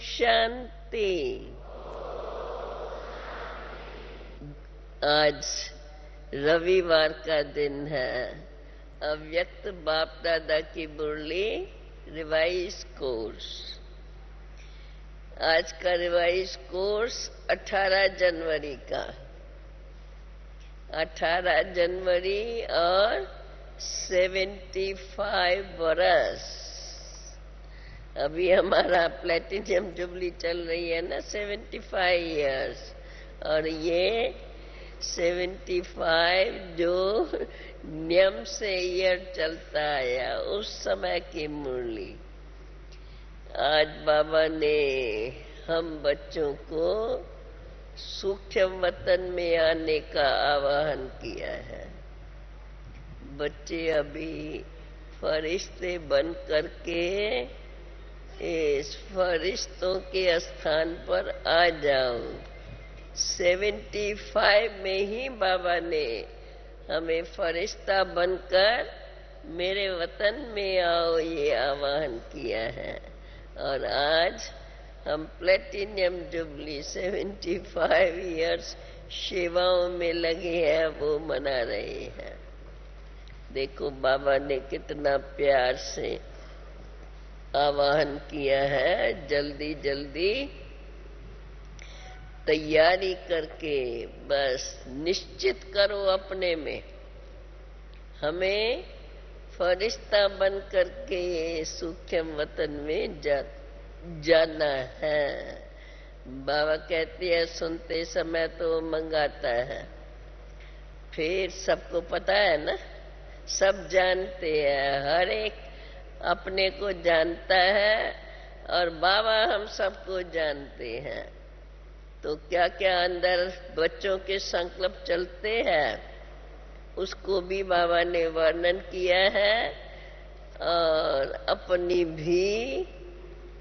शांति। आज रविवार का दिन है। अव्यक्त बाप दादा की मुरली रिवाइज कोर्स। आज का रिवाइज कोर्स 18 जनवरी का। 18 जनवरी और 75 बरस। अभी हमारा प्लेटिनियम जुबली चल रही है ना, 75 इयर्स। और ये 75 जो नियम से ईयर चलता आया उस समय की मुरली। आज बाबा ने हम बच्चों को सूक्ष्म वतन में आने का आह्वान किया है। बच्चे अभी फरिश्ते बन करके इस फरिश्तों के स्थान पर आ जाओ। 75 में ही बाबा ने हमें फरिश्ता बनकर मेरे वतन में आओ ये आह्वान किया है। और आज हम प्लेटिनियम जुबली 75 इयर्स सेवाओं में लगे हैं, वो मना रहे हैं। देखो बाबा ने कितना प्यार से आह्वान किया है। जल्दी जल्दी तैयारी करके बस निश्चित करो अपने में, हमें फरिश्ता बन करके सूक्ष्म वतन में जाना है। बाबा कहते हैं सुनते समय तो मंगाता है, फिर सबको पता है ना, सब जानते हैं, हर एक अपने को जानता है और बाबा हम सबको जानते हैं। तो क्या क्या अंदर बच्चों के संकल्प चलते हैं उसको भी बाबा ने वर्णन किया है। और अपनी भी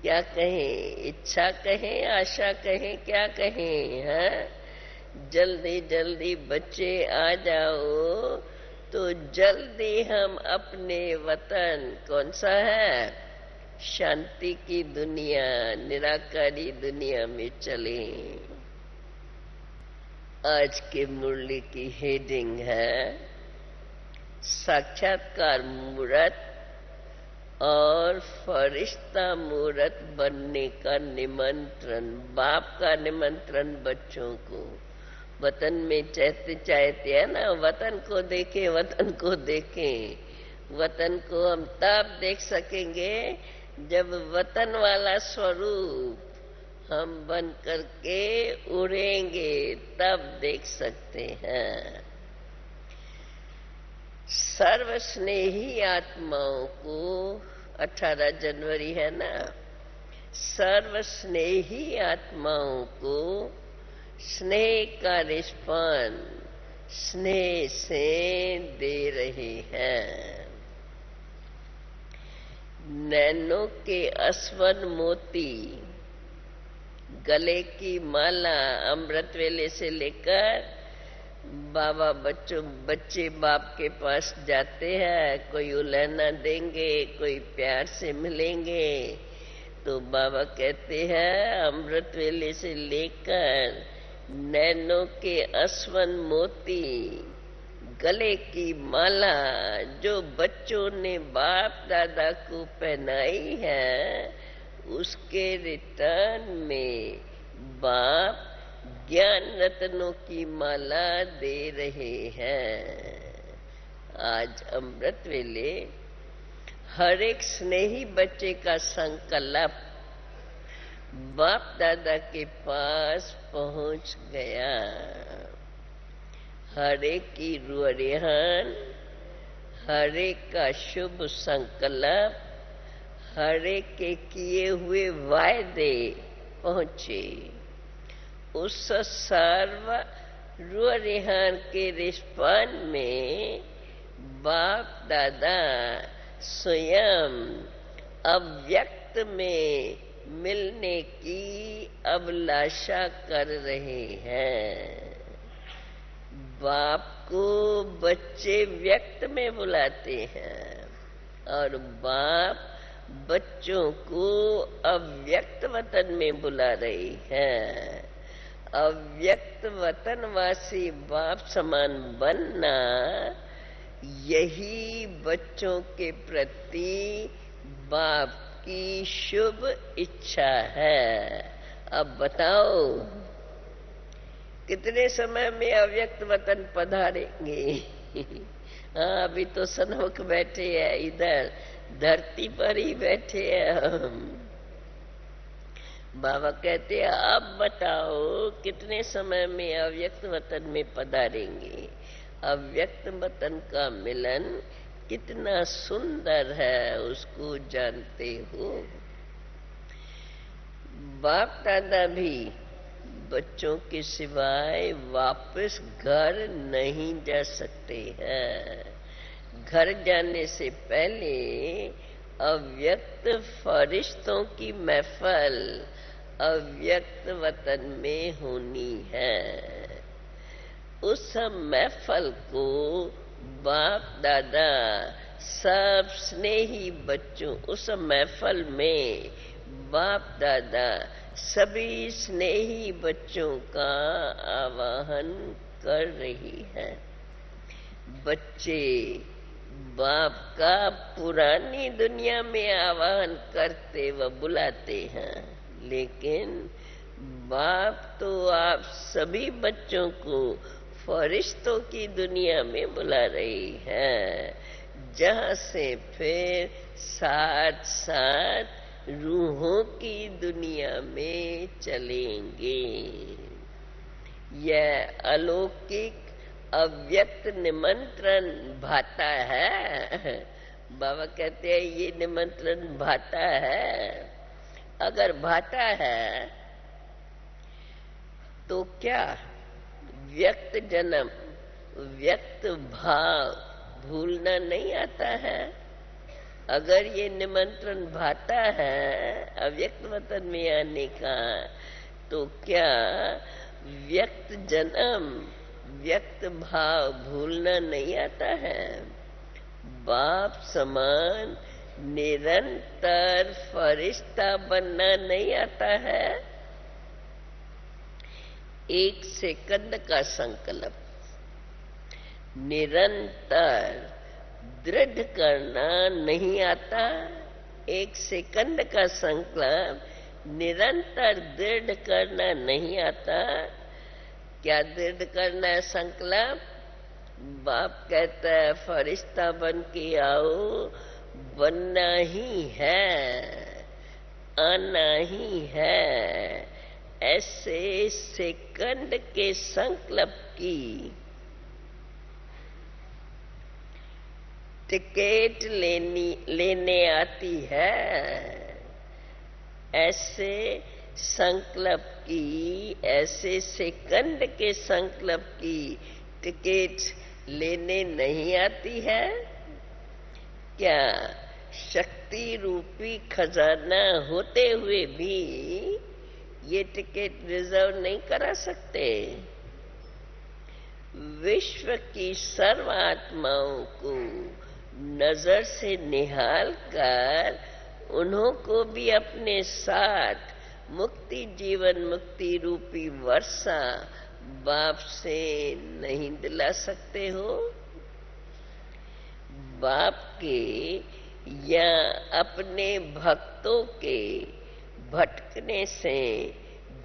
क्या कहें, इच्छा कहें, आशा कहें, क्या कहें, हैं? जल्दी जल्दी बच्चे आ जाओ तो जल्दी हम अपने वतन, कौन सा है, शांति की दुनिया, निराकारी दुनिया में चले। आज के मुरली की हेडिंग है साक्षात्कार मूर्त और फरिश्ता मूर्त बनने का निमंत्रण। बाप का निमंत्रण बच्चों को। वतन में चाहते है ना, वतन को देखें, वतन को देखें। वतन को हम तब देख सकेंगे जब वतन वाला स्वरूप हम बन करके उड़ेंगे, तब देख सकते हैं। सर्वस्नेही आत्माओं को 18 जनवरी है ना, सर्वस्नेही आत्माओं को स्नेह का रिस्पॉन्स स्नेह से दे रहे हैं। नैनों के अस्वन मोती, गले की माला, अमृत वेले से लेकर बाबा बच्चे बाप के पास जाते हैं। कोई उलहना देंगे, कोई प्यार से मिलेंगे, तो बाबा कहते हैं अमृत वेले से लेकर नैनों के अस्वन मोती, गले की माला जो बच्चों ने बाप दादा को पहनाई है, उसके रिटर्न में बाप ज्ञान रत्नों की माला दे रहे हैं। आज अमृत वेले हर एक स्नेही बच्चे का संकल्प बाप दादा के पास पहुंच गया। हर एक की रुहरियान, हर एक का शुभ संकल्प, हर एक के किए हुए वायदे पहुंचे। उस सर्व रुहरियान के रिस्पॉन्स में बाप दादा स्वयं अव्यक्त में मिलने की अभिलाषा कर रहे हैं। बाप को बच्चे व्यक्त में बुलाते हैं और बाप बच्चों को अव्यक्त वतन में बुला रही है। अव्यक्त वतनवासी बाप समान बनना, यही बच्चों के प्रति बाप की शुभ इच्छा है। अब बताओ कितने समय में अव्यक्त वतन पधारेंगे? हाँ, अभी तो सन्मुख बैठे हैं, इधर धरती पर ही बैठे हैं हम। बाबा कहते हैं अब बताओ कितने समय में अव्यक्त वतन में पधारेंगे? अव्यक्त वतन का मिलन कितना सुंदर है, उसको जानते हो? बाप दादा भी बच्चों के सिवाय वापस घर नहीं जा सकते हैं। घर जाने से पहले अव्यक्त फरिश्तों की महफिल अव्यक्त वतन में होनी है। उस महफिल को बाप दादा सब स्नेही बच्चों, उस महफिल में बाप दादा सभी स्नेही बच्चों का आवाहन कर रही है। बच्चे बाप का पुरानी दुनिया में आवाहन करते व बुलाते हैं, लेकिन बाप तो आप सभी बच्चों को फरिश्तों की दुनिया में बुला रही है, जहां से फिर साथ साथ रूहों की दुनिया में चलेंगे। यह अलौकिक अव्यक्त निमंत्रण भाता है। बाबा कहते हैं ये निमंत्रण भाता है। अगर भाता है तो क्या व्यक्त जन्म, व्यक्त भाव भूलना नहीं आता है? अगर ये निमंत्रण भाता है अव्यक्त वतन में आने का, तो क्या व्यक्त जन्म, व्यक्त भाव भूलना नहीं आता है? बाप समान निरंतर फरिश्ता बनना नहीं आता है? एक सेकंड का संकल्प निरंतर दृढ़ करना नहीं आता? एक सेकंड का संकल्प निरंतर दृढ़ करना नहीं आता? क्या दृढ़ करना है संकल्प? बाप कहता है फरिश्ता बन के आओ, बनना ही है, आना ही है। ऐसे सेकंड के संकल्प की टिकट लेने आती है। ऐसे संकल्प की, ऐसे सेकंड के संकल्प की टिकट लेने नहीं आती है? क्या शक्ति रूपी खजाना होते हुए भी ये टिकट रिजर्व नहीं करा सकते? विश्व की सर्व आत्माओं को नजर से निहाल कर उन्हों को भी अपने साथ मुक्ति जीवन मुक्ति रूपी वर्षा बाप से नहीं दिला सकते हो? बाप के या अपने भक्तों के भटकने से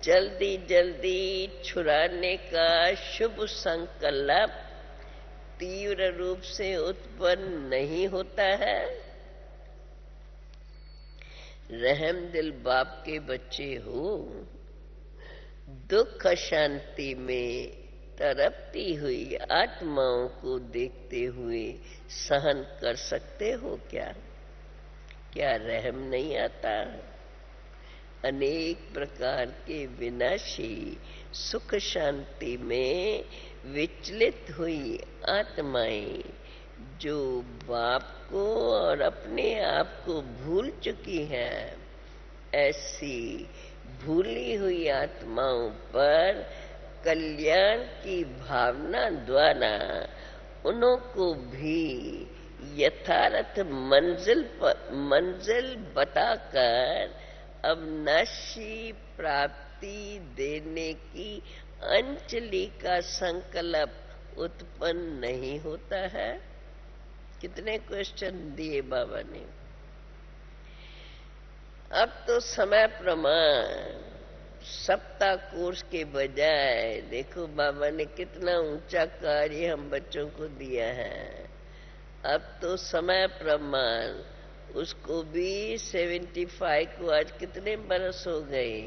जल्दी जल्दी छुड़ाने का शुभ संकल्प तीव्र रूप से उत्पन्न नहीं होता है? रहम दिल बाप के बच्चे हो, दुख शांति में तड़पती हुई आत्माओं को देखते हुए सहन कर सकते हो क्या? क्या रहम नहीं आता? अनेक प्रकार के विनाशी सुख शांति में विचलित हुई आत्माएं जो बाप को और अपने आप को भूल चुकी हैं, ऐसी भूली हुई आत्माओं पर कल्याण की भावना द्वारा उन्हों को भी यथार्थ मंजिल बताकर अविनाशी प्राप्ति देने की अंजलि का संकल्प उत्पन्न नहीं होता है। कितने क्वेश्चन दिए बाबा ने। अब तो समय प्रमाण सप्ताह कोर्स के बजाय देखो बाबा ने कितना ऊंचा कार्य हम बच्चों को दिया है। अब तो समय प्रमाण उसको भी 75 को आज कितने बरस हो गए,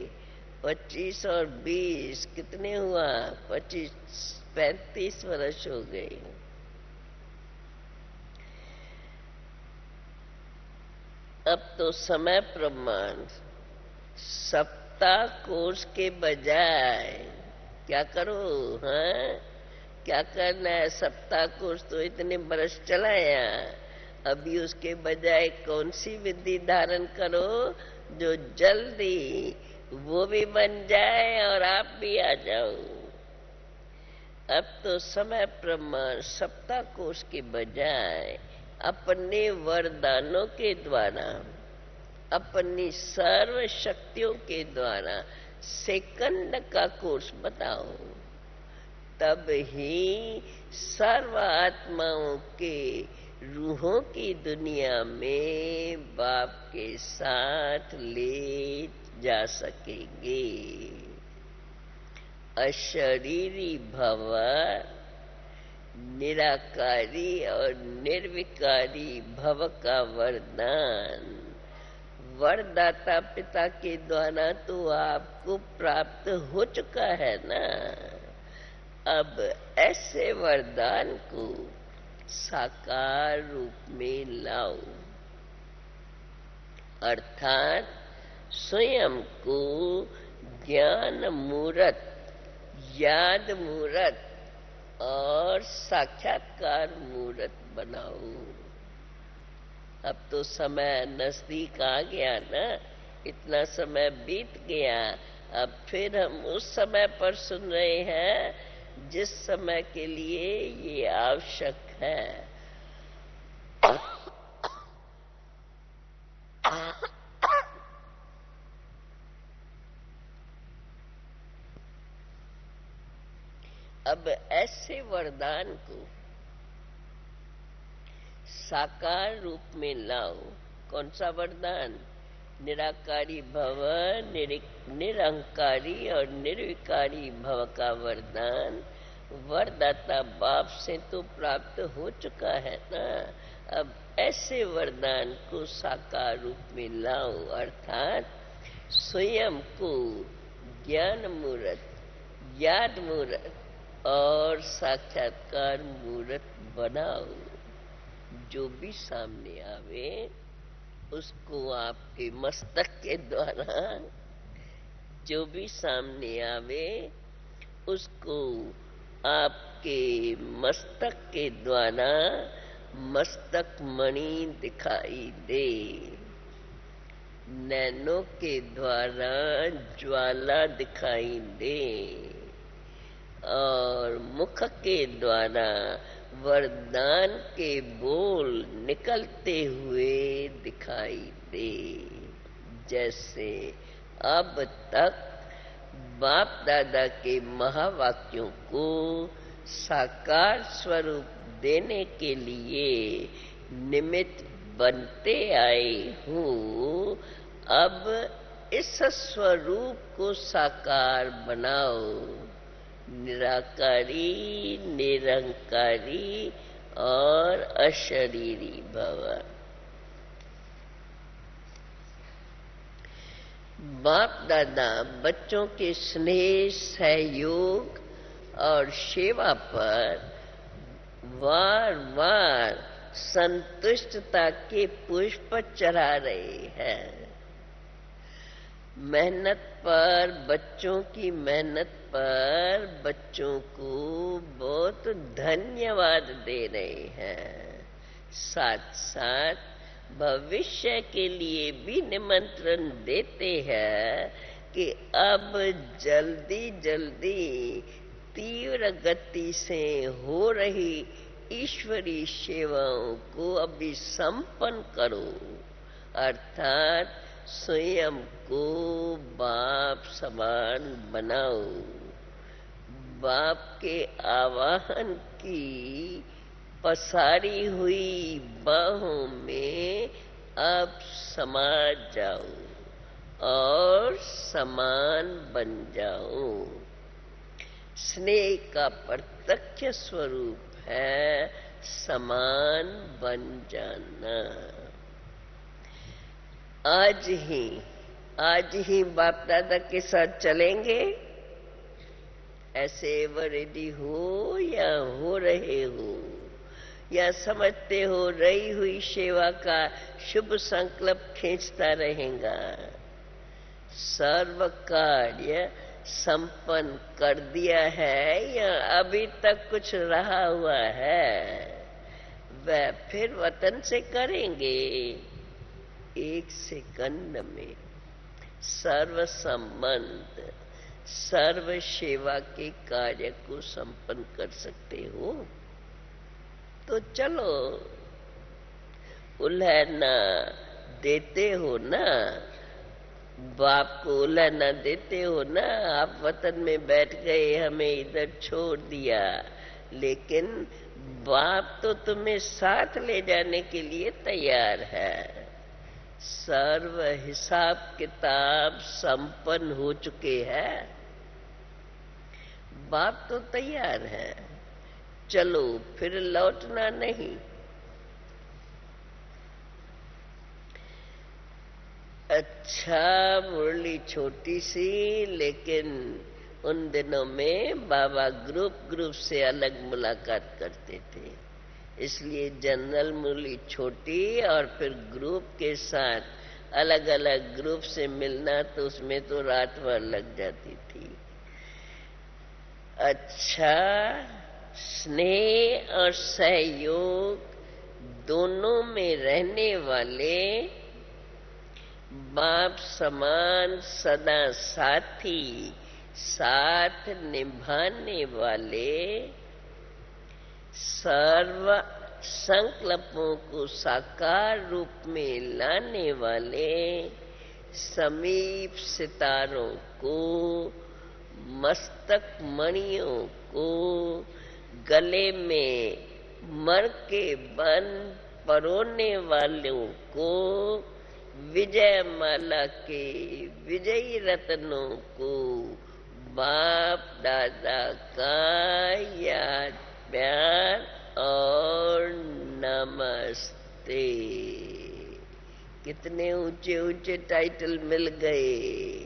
25 और 20 कितने हुआ, 35 वर्ष हो गए। अब तो समय प्रमाण सप्ताह कोर्स के बजाय क्या करो, हाँ क्या करना है, सप्ताह कोर्स तो इतने बरस चलाया, अभी उसके बजाय कौन सी विधि धारण करो जो जल्दी वो भी बन जाए और आप भी आ जाओ। अब तो समय प्रमाण सप्ताह कोर्स के बजाय अपने वरदानों के द्वारा, अपनी सर्व शक्तियों के द्वारा सेकंड का कोर्स बताओ, तब ही सर्व आत्माओं के रूहों की दुनिया में बाप के साथ ले जा सकेंगे। अशरीरी भव, निराकारी और निर्विकारी भव का वरदान वरदाता पिता के द्वारा तो आपको प्राप्त हो चुका है ना। अब ऐसे वरदान को साकार रूप में लाओ, अर्थात स्वयं को ज्ञान मूर्त, याद मूर्त और साक्षात्कार मूर्त बनाओ। अब तो समय नजदीक आ गया ना, इतना समय बीत गया। अब फिर हम उस समय पर सुन रहे हैं जिस समय के लिए ये आवश्यक है। अब ऐसे वरदान को साकार रूप में लाओ। कौन सा वरदान? निराकारी भव, निरंकारी और निर्विकारी भव का वरदान वरदाता बाप से तो प्राप्त हो चुका है ना। अब ऐसे वरदान को साकार रूप में लाओ, अर्थात स्वयं को ज्ञान मूर्त, याद मूर्त और साक्षात्कार मूर्त बनाओ। जो भी सामने आवे उसको आपके मस्तक के द्वारा, जो भी सामने आवे उसको आपके मस्तक के द्वारा मस्तक मणि दिखाई दे, नैनों के द्वारा ज्वाला दिखाई दे और मुख के द्वारा वरदान के बोल निकलते हुए दिखाई दे। जैसे अब तक बाप दादा के महावाक्यों को साकार स्वरूप देने के लिए निमित्त बनते आए हूँ, अब इस स्वरूप को साकार बनाओ। निराकारी, निरंकारी और अशरीरी भव। बाप दादा बच्चों के स्नेह, सहयोग और सेवा पर वार वार संतुष्टता के पुष्प चढ़ा रहे हैं। मेहनत पर, बच्चों की मेहनत पर बच्चों को बहुत धन्यवाद दे रहे हैं। साथ साथ भविष्य के लिए भी निमंत्रण देते हैं कि अब जल्दी जल्दी तीव्र गति से हो रही ईश्वरी सेवाओं को अभी संपन्न करो, अर्थात स्वयं को बाप समान बनाओ। बाप के आवाहन की पसारी हुई बाहों में अब समा जाओ और समान बन जाओ। स्नेह का प्रत्यक्ष स्वरूप है समान बन जाना। आज ही बाप दादा के साथ चलेंगे। ऐसे रेडी हो या हो रहे हो, या समझते हो रही हुई सेवा का शुभ संकल्प खींचता रहेगा। सर्व कार्य संपन्न कर दिया है या अभी तक कुछ रहा हुआ है, वह फिर वतन से करेंगे। एक सेकंड में सर्व संबंध, सर्व सेवा के कार्य को संपन्न कर सकते हो। तो चलो, उल्हना देते हो ना, बाप को उल्हना देते हो ना। आप वतन में बैठ गए, हमें इधर छोड़ दिया, लेकिन बाप तो तुम्हें साथ ले जाने के लिए तैयार है। सर्व हिसाब किताब संपन्न हो चुके हैं, बाप तो तैयार है। चलो, फिर लौटना नहीं। अच्छा, मुरली छोटी सी, लेकिन उन दिनों में बाबा ग्रुप से अलग मुलाकात करते थे, इसलिए जनरल मुरली छोटी और फिर ग्रुप के साथ अलग अलग ग्रुप से मिलना, तो उसमें तो रात भर लग जाती थी। अच्छा, स्नेह और सहयोग दोनों में रहने वाले, बाप समान सदा साथी, साथ निभाने वाले, सर्व संकल्पों को साकार रूप में लाने वाले, समीप सितारों को, मस्तक मणियों को, गले में मर के बंद परोने वालों को, विजय माला के विजयी रत्नों को बाप दादा का याद, प्यार और नमस्ते। कितने ऊंचे ऊंचे टाइटल मिल गए।